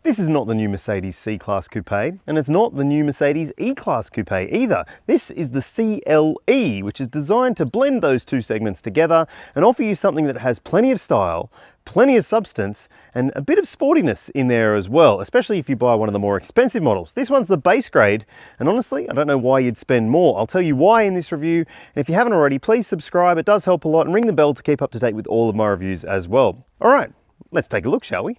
This is not the new Mercedes C-Class Coupe, and it's not the new Mercedes E-Class Coupe either. This is the CLE, which is designed to blend those two segments together and offer you something that has plenty of style, plenty of substance, and a bit of sportiness in there as well, especially if you buy one of the more expensive models. This one's the base grade, and honestly, I don't know why you'd spend more. I'll tell you why in this review, and if you haven't already, please subscribe. It does help a lot, and ring the bell to keep up to date with all of my reviews as well. All right, let's take a look, shall we?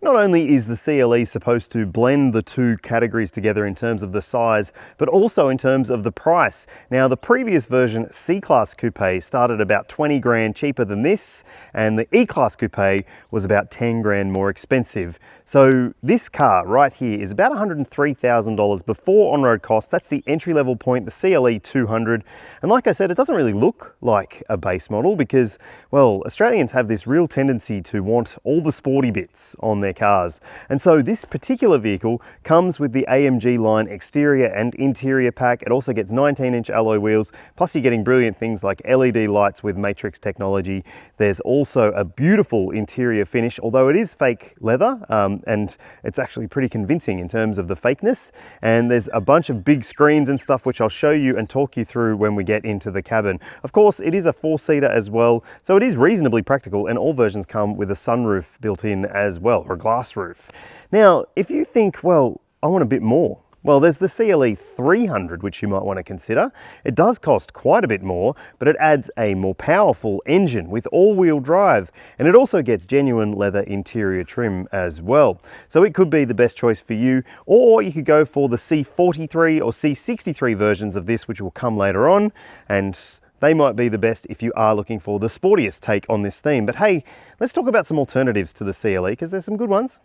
Not only is the CLE supposed to blend the two categories together in terms of the size, but also in terms of the price. Now, the previous version, C-Class Coupe, started about 20 grand cheaper than this, and the E-Class Coupe was about 10 grand more expensive. So this car right here is about $103,000 before on-road costs. That's the entry-level point, the CLE 200. And like I said, it doesn't really look like a base model because, well, Australians have this real tendency to want all the sporty bits on their cars. And so this particular vehicle comes with the AMG line exterior and interior pack. It also gets 19-inch alloy wheels, plus you're getting brilliant things like LED lights with matrix technology. There's also a beautiful interior finish, although it is fake leather, and it's actually pretty convincing in terms of the fakeness. And there's a bunch of big screens and stuff which I'll show you and talk you through when we get into the cabin. Of course, it is a four-seater as well, so it is reasonably practical, and all versions come with a sunroof built in as well, or a glass roof. Now, if you think, well, I want a bit more, well, there's the CLE 300, which you might want to consider. It does cost quite a bit more, but it adds a more powerful engine with all-wheel drive, and it also gets genuine leather interior trim as well. So it could be the best choice for you, or you could go for the C43 or C63 versions of this, which will come later on, and they might be the best if you are looking for the sportiest take on this theme. But hey, let's talk about some alternatives to the CLE, because there's some good ones.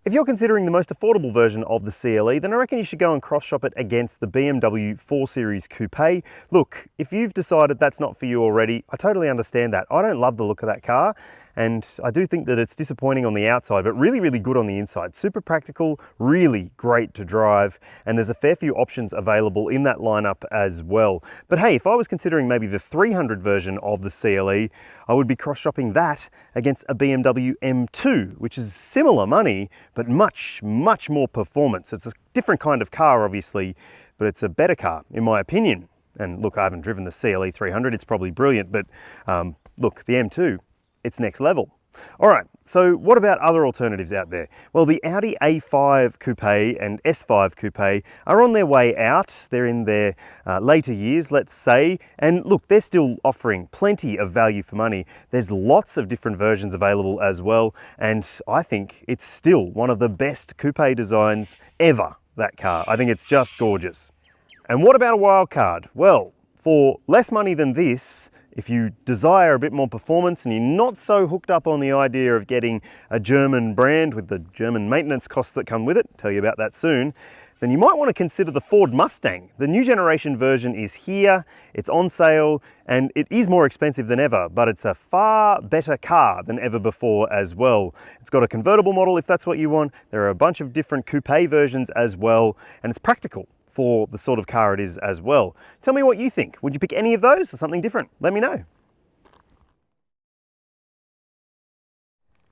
If you're considering the most affordable version of the CLE, then I reckon you should go and cross-shop it against the BMW 4 Series Coupe. Look, if you've decided that's not for you already, I totally understand that. I don't love the look of that car, and I do think that it's disappointing on the outside, but really, really good on the inside. Super practical, really great to drive, and there's a fair few options available in that lineup as well. But hey, if I was considering maybe the 300 version of the CLE, I would be cross-shopping that against a BMW M2, which is similar money, but much, much more performance. It's a different kind of car, obviously, but it's a better car, in my opinion. And look, I haven't driven the CLE 300, it's probably brilliant, but look, the M2, it's next level. All right, so what about other alternatives out there? Well, the Audi A5 Coupe and S5 Coupe are on their way out. They're in their later years, let's say. And look, they're still offering plenty of value for money. There's lots of different versions available as well. And I think it's still one of the best coupe designs ever, that car. I think it's just gorgeous. And what about a wild card? Well, for less money than this, if you desire a bit more performance and you're not so hooked up on the idea of getting a German brand with the German maintenance costs that come with it, tell you about that soon, then you might want to consider the Ford Mustang. The new generation version is here, it's on sale, and it is more expensive than ever, but it's a far better car than ever before as well. It's got a convertible model if that's what you want. There are a bunch of different coupe versions as well, and it's practical for the sort of car it is as well. Tell me what you think. Would you pick any of those or something different? Let me know.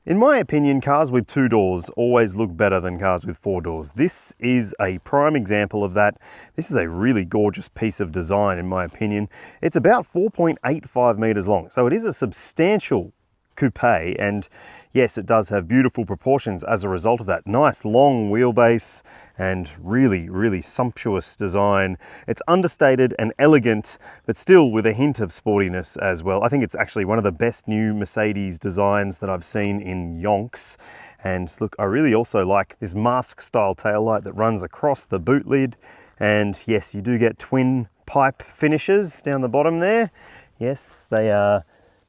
In my opinion, cars with 2 doors always look better than cars with 4 doors. This is a prime example of that. This is a really gorgeous piece of design, in my opinion. It's about 4.85 meters long, so it is a substantial coupe, and yes, it does have beautiful proportions as a result of that. Nice long wheelbase and really, really sumptuous design. It's understated and elegant, but still with a hint of sportiness as well. I think it's actually one of the best new Mercedes designs that I've seen in yonks. And look, I really also like this mask style taillight that runs across the boot lid. And yes, you do get twin pipe finishes down the bottom there. Yes, they are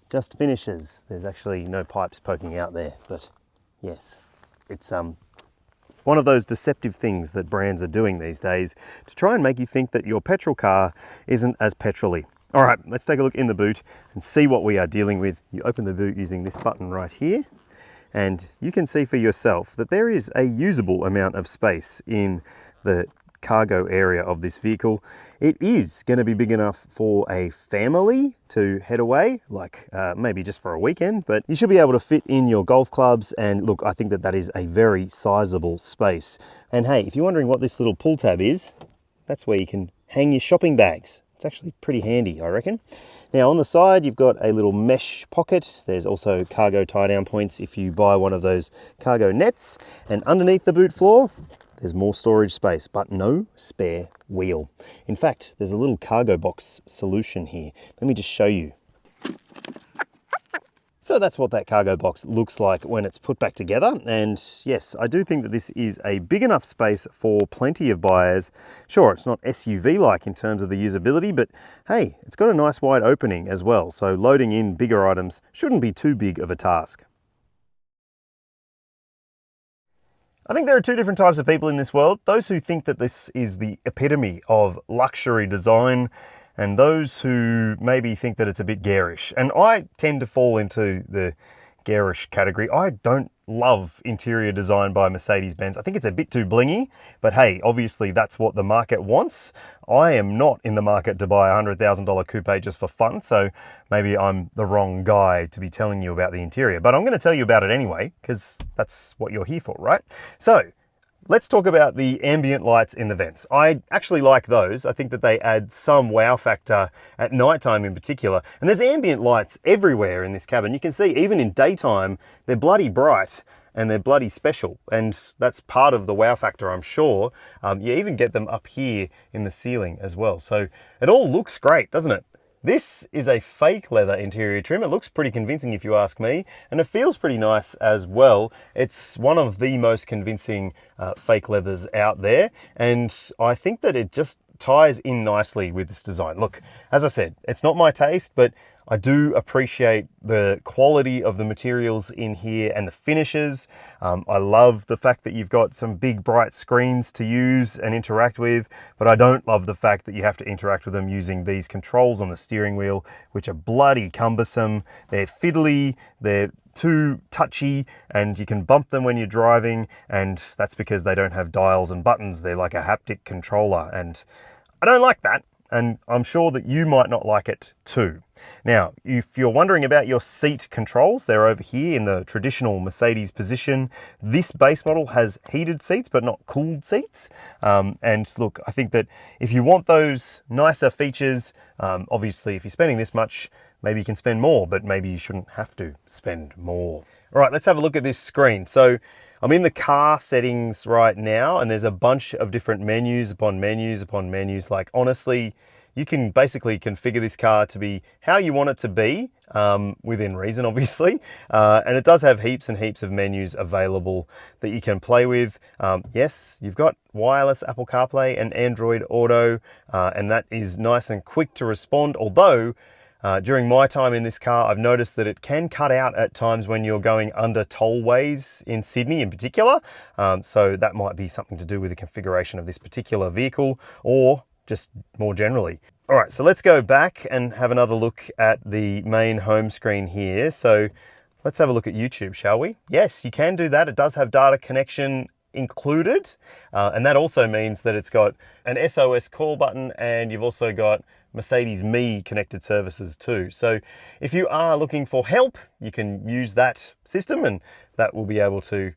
just finishes. There's actually no pipes poking out there, but yes, it's one of those deceptive things that brands are doing these days to try and make you think that your petrol car isn't as petrol-y. All right, let's take a look in the boot and see what we are dealing with. You open the boot using this button right here, and you can see for yourself that there is a usable amount of space in the cargo area of this vehicle. It is going to be big enough for a family to head away, like maybe just for a weekend, but you should be able to fit in your golf clubs. And look, I think that that is a very sizable space. And hey, if you're wondering what this little pull tab is, that's where you can hang your shopping bags. It's actually pretty handy, I reckon. Now on the side, you've got a little mesh pocket. There's also cargo tie down points if you buy one of those cargo nets. And underneath the boot floor, there's more storage space, but no spare wheel. In fact, there's a little cargo box solution here. Let me just show you. So that's what that cargo box looks like when it's put back together. And yes, I do think that this is a big enough space for plenty of buyers. Sure, it's not SUV-like in terms of the usability, but hey, it's got a nice wide opening as well. So loading in bigger items shouldn't be too big of a task. I think there are two different types of people in this world. Those who think that this is the epitome of luxury design, and those who maybe think that it's a bit garish. And I tend to fall into the garish category. I don't love interior design by Mercedes-Benz. I think it's a bit too blingy, but hey, obviously that's what the market wants. I am not in the market to buy a $100,000 coupe just for fun, so maybe I'm the wrong guy to be telling you about the interior, but I'm going to tell you about it anyway, because that's what you're here for, right? So let's talk about the ambient lights in the vents. I actually like those. I think that they add some wow factor at nighttime in particular. And there's ambient lights everywhere in this cabin. You can see even in daytime, they're bloody bright and they're bloody special. And that's part of the wow factor, I'm sure. You even get them up here in the ceiling as well. So it all looks great, doesn't it? This is a fake leather interior trim. It looks pretty convincing if you ask me, and it feels pretty nice as well. It's one of the most convincing fake leathers out there, and I think that it just ties in nicely with this design. Look, as I said, it's not my taste, but I do appreciate the quality of the materials in here and the finishes. I love the fact that you've got some big bright screens to use and interact with, but I don't love the fact that you have to interact with them using these controls on the steering wheel, which are bloody cumbersome. They're fiddly, they're too touchy, and you can bump them when you're driving, and that's because they don't have dials and buttons. They're like a haptic controller, and I don't like that, and I'm sure that you might not like it too. Now, if you're wondering about your seat controls, they're over here in the traditional Mercedes position. This base model has heated seats, but not cooled seats. And look, I think that if you want those nicer features, obviously if you're spending this much, maybe you can spend more, but maybe you shouldn't have to spend more. All right, let's have a look at this screen. So I'm in the car settings right now, and there's a bunch of different menus upon menus upon menus. Like, honestly, you can basically configure this car to be how you want it to be, within reason, obviously. And it does have heaps and heaps of menus available that you can play with. Yes, you've got wireless Apple CarPlay and Android Auto, and that is nice and quick to respond. Although, during my time in this car, I've noticed that it can cut out at times when you're going under tollways in Sydney in particular. So that might be something to do with the configuration of this particular vehicle, or just more generally. All right, so let's go back and have another look at the main home screen here. So let's have a look at YouTube, shall we? Yes, you can do that. It does have data connection included. And that also means that it's got an SOS call button, and you've also got Mercedes Me connected services too. So if you are looking for help, you can use that system, and that will be able to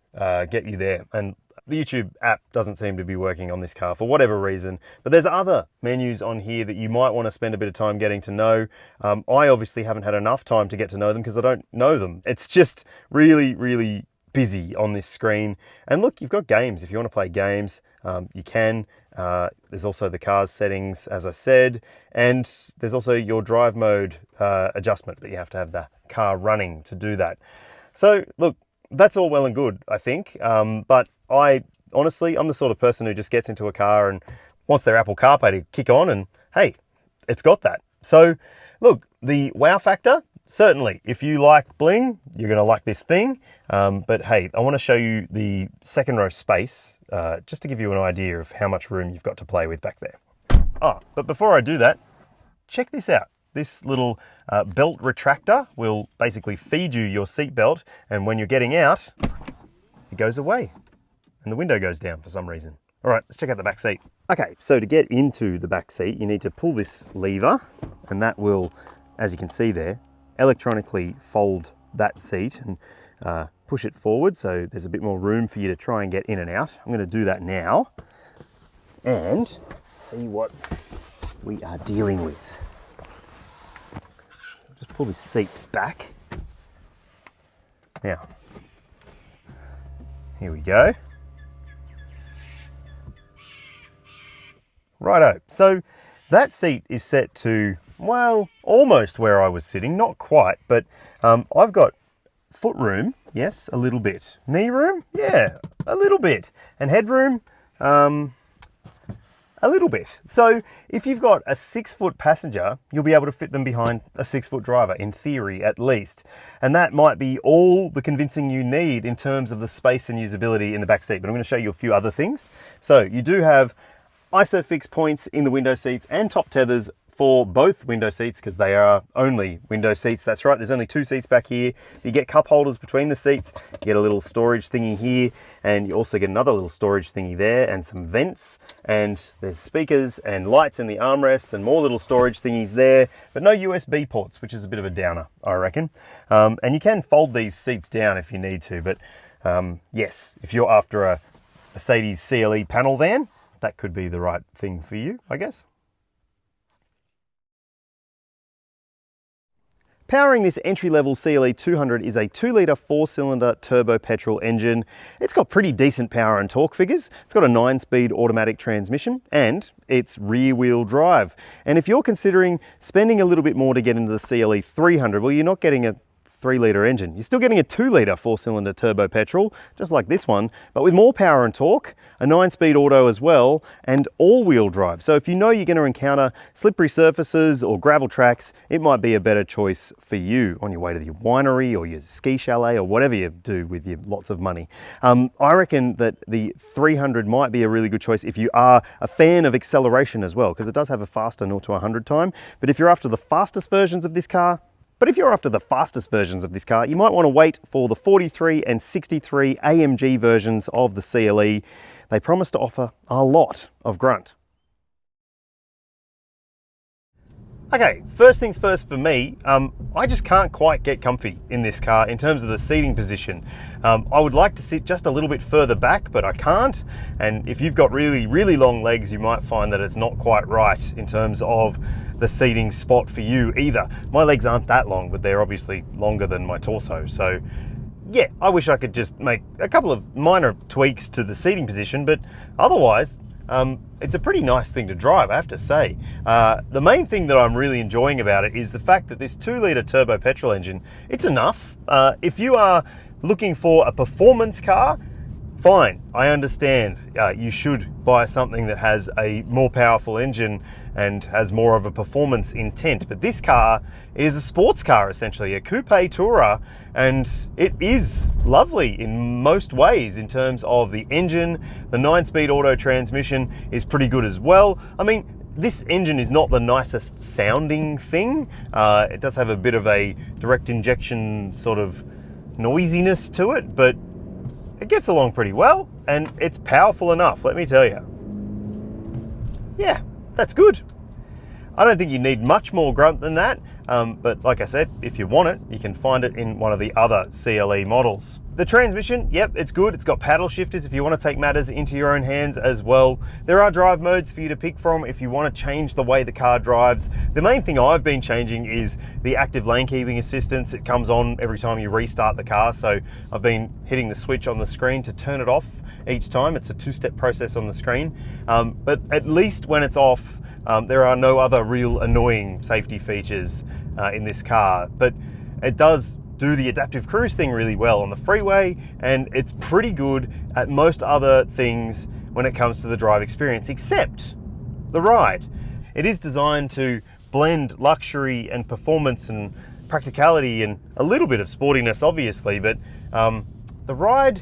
get you there. And the YouTube app doesn't seem to be working on this car for whatever reason, but there's other menus on here that you might want to spend a bit of time getting to know. I obviously haven't had enough time to get to know them because I don't know them. It's just really, really busy on this screen. And look, you've got games. If you want to play games, you can. There's also the car's settings, as I said, and there's also your drive mode adjustment, but you have to have the car running to do that. So look, that's all well and good, I think, but honestly, I'm the sort of person who just gets into a car and wants their Apple CarPlay to kick on, and hey, it's got that. So look, the wow factor, certainly, if you like bling, you're going to like this thing. But hey, I want to show you the second row space, just to give you an idea of how much room you've got to play with back there. Oh, but before I do that, check this out. This little belt retractor will basically feed you your seat belt, and when you're getting out, it goes away and the window goes down for some reason. All right, let's check out the back seat. Okay, so to get into the back seat, you need to pull this lever, and that will, as you can see there, electronically fold that seat and push it forward, so there's a bit more room for you to try and get in and out. I'm going to do that now and see what we are dealing with. Just pull this seat back. Now, here we go. Righto, so that seat is set to, well, almost where I was sitting, not quite, but I've got foot room, yes, a little bit. Knee room, yeah, a little bit. And headroom, a little bit. So if you've got a 6-foot passenger, you'll be able to fit them behind a 6-foot driver, in theory at least. And that might be all the convincing you need in terms of the space and usability in the back seat. But I'm going to show you a few other things. So you do have ISOFIX points in the window seats and top tethers for both window seats, because they are only window seats. That's right, there's only 2 seats back here. You get cup holders between the seats, you get a little storage thingy here, and you also get another little storage thingy there, and some vents, and there's speakers and lights in the armrests, and more little storage thingies there, but no USB ports, which is a bit of a downer, I reckon. And you can fold these seats down if you need to, but yes, if you're after a Mercedes CLE panel van, that could be the right thing for you, I guess. Powering this entry-level CLE 200 is a 2-litre 4-cylinder turbo petrol engine. It's got pretty decent power and torque figures. It's got a 9-speed automatic transmission and it's rear-wheel drive. And if you're considering spending a little bit more to get into the CLE 300, well, you're not getting a 3-litre engine. You're still getting a 2-litre 4-cylinder turbo petrol, just like this one, but with more power and torque, a 9-speed auto as well, and all-wheel drive. So if you know you're going to encounter slippery surfaces or gravel tracks, it might be a better choice for you on your way to your winery or your ski chalet or whatever you do with your lots of money. I reckon that the 300 might be a really good choice if you are a fan of acceleration as well, because it does have a faster 0 to 100 time. But if you're after the fastest versions of this car, you might want to wait for the 43 and 63 AMG versions of the CLE. They promise to offer a lot of grunt. Okay, first things first for me, I just can't quite get comfy in this car in terms of the seating position. I would like to sit just a little bit further back, but I can't. And if you've got really, really long legs, you might find that it's not quite right in terms of the seating spot for you either. My legs aren't that long, but they're obviously longer than my torso. So yeah, I wish I could just make a couple of minor tweaks to the seating position, but otherwise, it's a pretty nice thing to drive, I have to say. The main thing that I'm really enjoying about it is the fact that this 2-litre turbo petrol engine, it's enough. If you are looking for a performance car, fine, I understand. You should buy something that has a more powerful engine and has more of a performance intent. But this car is a sports car, essentially, a coupe tourer, and it is lovely in most ways in terms of the engine. The 9-speed auto transmission is pretty good as well. I mean, this engine is not the nicest sounding thing. It does have a bit of a direct injection sort of noisiness to it, but it gets along pretty well, and it's powerful enough, let me tell you. Yeah, that's good. I don't think you need much more grunt than that, but like I said, if you want it, you can find it in one of the other CLE models. The transmission, yep, it's good. It's got paddle shifters if you want to take matters into your own hands as well. There are drive modes for you to pick from if you want to change the way the car drives. The main thing I've been changing is the active lane keeping assistance. It comes on every time you restart the car, so I've been hitting the switch on the screen to turn it off each time. It's a 2-step process on the screen, but at least when it's off, there are no other real annoying safety features in this car, but it does do the adaptive cruise thing really well on the freeway, and it's pretty good at most other things when it comes to the drive experience, except the ride. It is designed to blend luxury and performance and practicality and a little bit of sportiness, obviously, but the ride,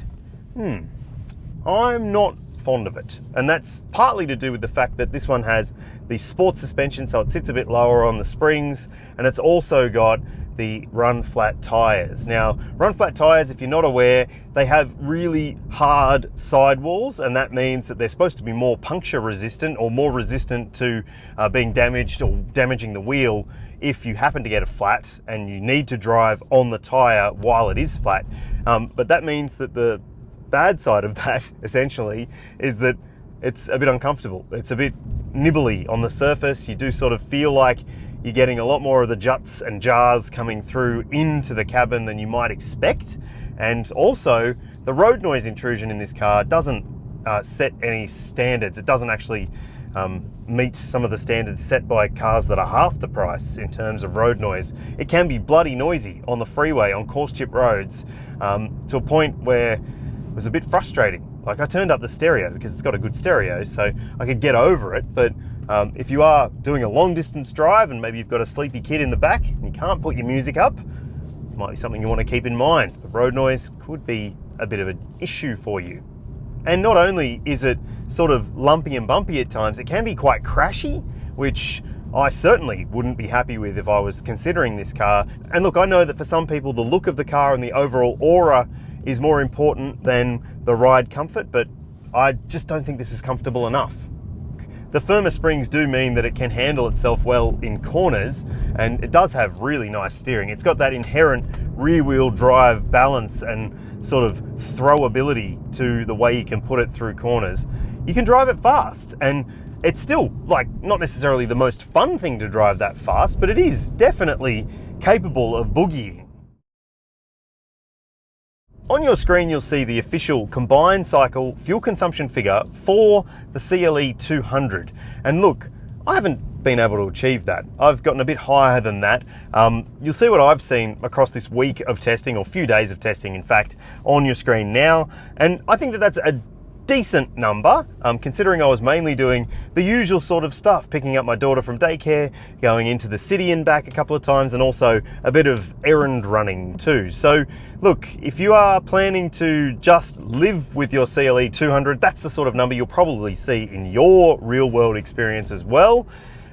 I'm not fond of it. And that's partly to do with the fact that this one has the sports suspension, so it sits a bit lower on the springs, and it's also got the run flat tires. Now, run flat tires, if you're not aware, they have really hard sidewalls, and that means that they're supposed to be more puncture resistant or more resistant to being damaged or damaging the wheel if you happen to get a flat and you need to drive on the tire while it is flat. But that means that the bad side of that essentially is that it's a bit uncomfortable. It's a bit nibbly on the surface. You do sort of feel like you're getting a lot more of the juts and jars coming through into the cabin than you might expect. And also, the road noise intrusion in this car doesn't set any standards. It doesn't actually meet some of the standards set by cars that are half the price in terms of road noise. It can be bloody noisy on the freeway, on coarse chip roads, to a point where it was a bit frustrating. Like, I turned up the stereo because it's got a good stereo, so I could get over it. But if you are doing a long distance drive and maybe you've got a sleepy kid in the back and you can't put your music up, it might be something you want to keep in mind. The road noise could be a bit of an issue for you. And not only is it sort of lumpy and bumpy at times, it can be quite crashy, which I certainly wouldn't be happy with if I was considering this car. And look, I know that for some people, the look of the car and the overall aura is more important than the ride comfort, but I just don't think this is comfortable enough. The firmer springs do mean that it can handle itself well in corners, and it does have really nice steering. It's got that inherent rear-wheel drive balance and sort of throwability to the way you can put it through corners. You can drive it fast, and it's still, like, not necessarily the most fun thing to drive that fast, but it is definitely capable of boogieing. On your screen, you'll see the official combined cycle fuel consumption figure for the CLE 200. And look, I haven't been able to achieve that. I've gotten a bit higher than that. You'll see what I've seen across this week of testing, or few days of testing, in fact, on your screen now. And I think that that's a decent number, considering I was mainly doing the usual sort of stuff, picking up my daughter from daycare, going into the city and back a couple of times, and also a bit of errand running too. So look, if you are planning to just live with your CLE 200, that's the sort of number you'll probably see in your real world experience as well.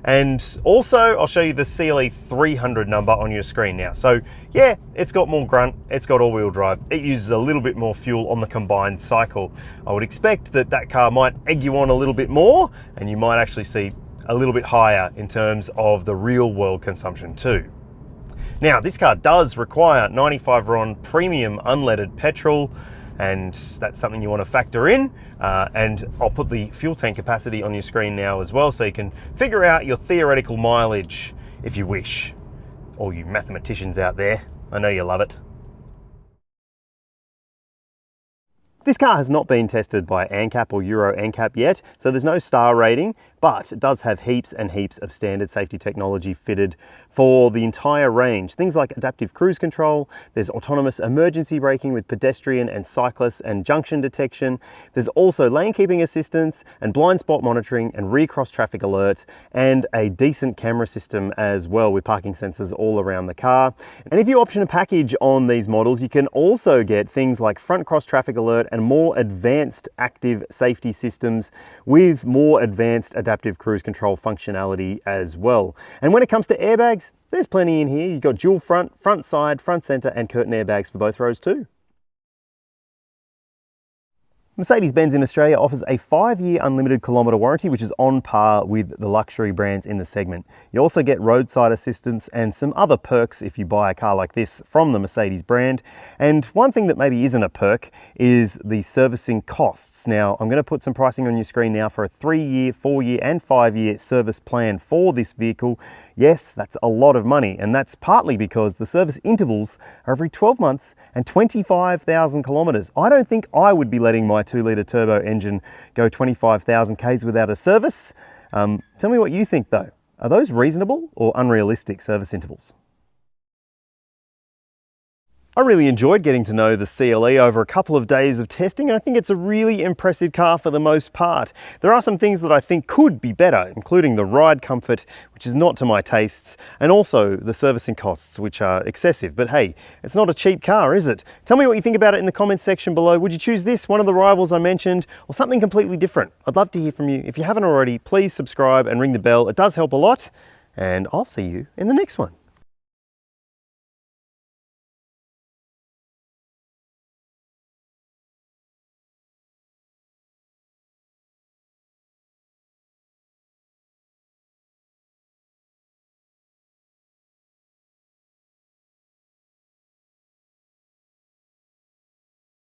And also, I'll show you the CLE 300 number on your screen now. So yeah, it's got more grunt, it's got all-wheel drive, it uses a little bit more fuel on the combined cycle. I would expect that that car might egg you on a little bit more, and you might actually see a little bit higher in terms of the real-world consumption too. Now, this car does require 95 RON premium unleaded petrol, and that's something you want to factor in. And I'll put the fuel tank capacity on your screen now as well, so you can figure out your theoretical mileage if you wish. All you mathematicians out there, I know you love it. This car has not been tested by ANCAP or Euro NCAP yet, so there's no star rating, but it does have heaps and heaps of standard safety technology fitted for the entire range. Things like adaptive cruise control, there's autonomous emergency braking with pedestrian and cyclist and junction detection, there's also lane keeping assistance and blind spot monitoring and rear cross traffic alert, and a decent camera system as well with parking sensors all around the car. And if you option a package on these models, you can also get things like front cross traffic alert and more advanced active safety systems with more advanced adaptive cruise control functionality as well. And when it comes to airbags, there's plenty in here. You've got dual front, front side, front center, and curtain airbags for both rows too. Mercedes-Benz in Australia offers a 5-year unlimited kilometre warranty, which is on par with the luxury brands in the segment. You also get roadside assistance and some other perks if you buy a car like this from the Mercedes brand. And one thing that maybe isn't a perk is the servicing costs. Now, I'm going to put some pricing on your screen now for a 3-year, 4-year and 5-year service plan for this vehicle. Yes, that's a lot of money, and that's partly because the service intervals are every 12 months and 25,000 kilometres. I don't think I would be letting my 2-litre turbo engine go 25,000 Ks without a service. Tell me what you think though. Are those reasonable or unrealistic service intervals? I really enjoyed getting to know the CLE over a couple of days of testing, and I think it's a really impressive car for the most part. There are some things that I think could be better, including the ride comfort, which is not to my tastes, and also the servicing costs, which are excessive. But hey, it's not a cheap car, is it? Tell me what you think about it in the comments section below. Would you choose this, one of the rivals I mentioned, or something completely different? I'd love to hear from you. If you haven't already, please subscribe and ring the bell. It does help a lot, and I'll see you in the next one.